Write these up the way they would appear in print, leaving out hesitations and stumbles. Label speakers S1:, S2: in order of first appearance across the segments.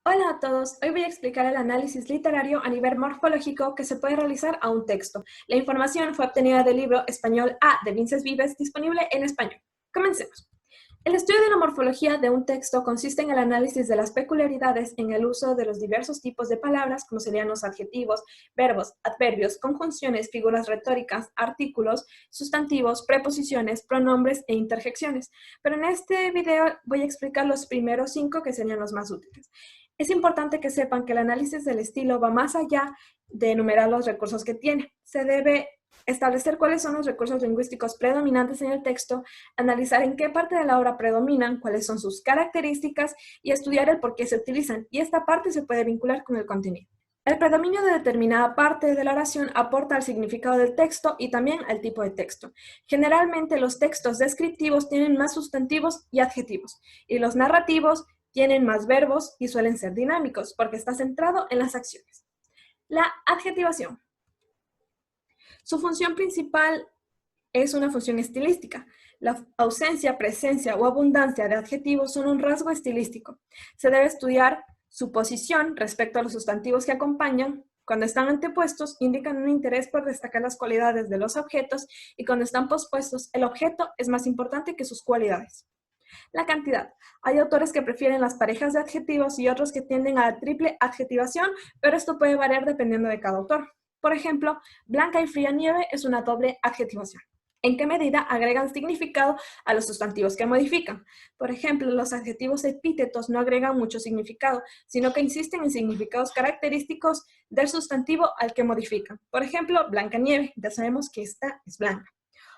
S1: Hola a todos, hoy voy a explicar el análisis literario a nivel morfológico que se puede realizar a un texto. La información fue obtenida del libro Español A de Vinces Vives, disponible en español. Comencemos. El estudio de la morfología de un texto consiste en el análisis de las peculiaridades en el uso de los diversos tipos de palabras, como serían los adjetivos, verbos, adverbios, conjunciones, figuras retóricas, artículos, sustantivos, preposiciones, pronombres e interjecciones. Pero en este video voy a explicar los primeros 5 que serían los más útiles. Es importante que sepan que el análisis del estilo va más allá de enumerar los recursos que tiene. Se debe establecer cuáles son los recursos lingüísticos predominantes en el texto, analizar en qué parte de la obra predominan, cuáles son sus características y estudiar el por qué se utilizan. Y esta parte se puede vincular con el contenido. El predominio de determinada parte de la oración aporta al significado del texto y también al tipo de texto. Generalmente los textos descriptivos tienen más sustantivos y adjetivos, y los narrativos tienen más verbos y suelen ser dinámicos porque está centrado en las acciones. La adjetivación. Su función principal es una función estilística. La ausencia, presencia o abundancia de adjetivos son un rasgo estilístico. Se debe estudiar su posición respecto a los sustantivos que acompañan. Cuando están antepuestos, indican un interés por destacar las cualidades de los objetos, y cuando están pospuestos, el objeto es más importante que sus cualidades. La cantidad. Hay autores que prefieren las parejas de adjetivos y otros que tienden a la triple adjetivación, pero esto puede variar dependiendo de cada autor. Por ejemplo, blanca y fría nieve es una doble adjetivación. ¿En qué medida agregan significado a los sustantivos que modifican? Por ejemplo, los adjetivos epítetos no agregan mucho significado, sino que insisten en significados característicos del sustantivo al que modifican. Por ejemplo, blanca nieve, ya sabemos que esta es blanca.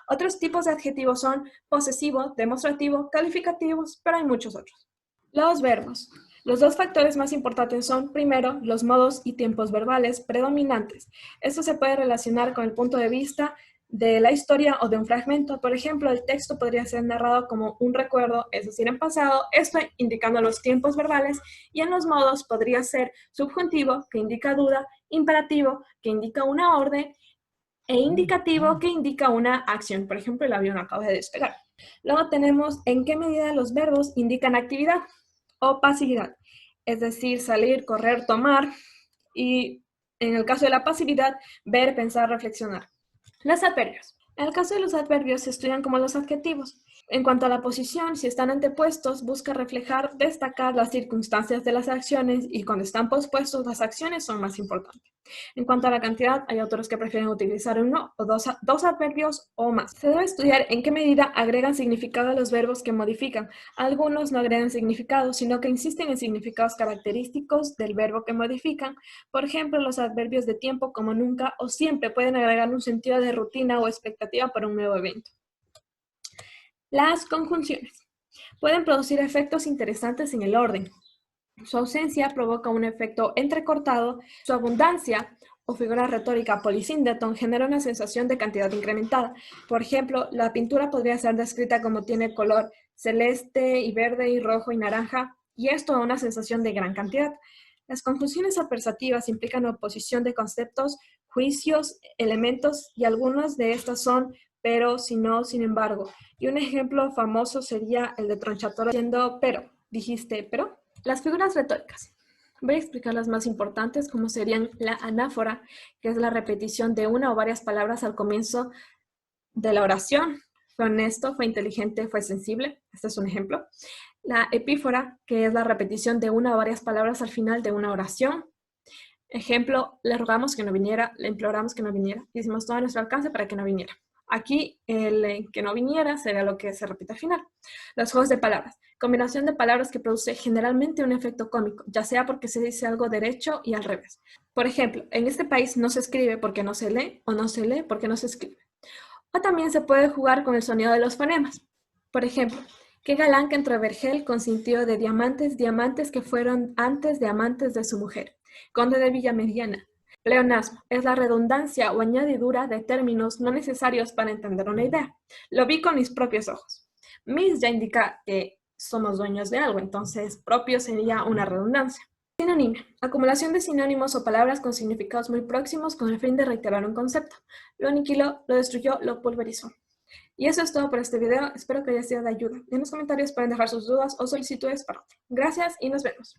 S1: Otros tipos de adjetivos son posesivo, demostrativo, calificativos, pero hay muchos otros. Los verbos. Los dos factores más importantes son, primero, los modos y tiempos verbales predominantes. Esto se puede relacionar con el punto de vista de la historia o de un fragmento. Por ejemplo, el texto podría ser narrado como un recuerdo, es decir, en pasado, esto indicando los tiempos verbales, y en los modos podría ser subjuntivo, que indica duda, imperativo, que indica una orden, e indicativo, que indica una acción. Por ejemplo, el avión acaba de despegar. Luego tenemos en qué medida los verbos indican actividad o pasividad, es decir, salir, correr, tomar, y en el caso de la pasividad, ver, pensar, reflexionar. Los adverbios. En el caso de los adverbios se estudian como los adjetivos. En cuanto a la posición, si están antepuestos, busca reflejar, destacar las circunstancias de las acciones, y cuando están pospuestos, las acciones son más importantes. En cuanto a la cantidad, hay autores que prefieren utilizar uno o dos adverbios o más. Se debe estudiar en qué medida agregan significado a los verbos que modifican. Algunos no agregan significado, sino que insisten en significados característicos del verbo que modifican. Por ejemplo, los adverbios de tiempo, como nunca o siempre, pueden agregar un sentido de rutina o expectativa para un nuevo evento. Las conjunciones pueden producir efectos interesantes en el orden. Su ausencia provoca un efecto entrecortado. Su abundancia o figura retórica polysíndeton genera una sensación de cantidad incrementada. Por ejemplo, la pintura podría ser descrita como tiene color celeste y verde y rojo y naranja, y esto da una sensación de gran cantidad. Las conjunciones apersativas implican oposición de conceptos, juicios, elementos, y algunas de estas son pero, si no, sin embargo. Y un ejemplo famoso sería el de Tronchatoro diciendo pero. ¿Dijiste pero? Las figuras retóricas. Voy a explicar las más importantes, como serían la anáfora, que es la repetición de una o varias palabras al comienzo de la oración. Fue honesto, fue inteligente, fue sensible. Este es un ejemplo. La epífora, que es la repetición de una o varias palabras al final de una oración. Ejemplo, le rogamos que no viniera, le imploramos que no viniera, hicimos todo a nuestro alcance para que no viniera. Aquí el que no viniera sería lo que se repite al final. Los juegos de palabras. Combinación de palabras que produce generalmente un efecto cómico, ya sea porque se dice algo derecho y al revés. Por ejemplo, en este país no se escribe porque no se lee, o no se lee porque no se escribe. O también se puede jugar con el sonido de los fonemas. Por ejemplo, qué galán que entre vergel consintió de diamantes, diamantes que fueron antes de amantes de su mujer. Conde de Villamediana. Pleonasmo es la redundancia o añadidura de términos no necesarios para entender una idea. Lo vi con mis propios ojos. Mis ya indica que somos dueños de algo, entonces propio sería una redundancia. Sinónimo. Acumulación de sinónimos o palabras con significados muy próximos con el fin de reiterar un concepto. Lo aniquiló, lo destruyó, lo pulverizó. Y eso es todo por este video. Espero que haya sido de ayuda. En los comentarios pueden dejar sus dudas o solicitudes para otro. Gracias y nos vemos.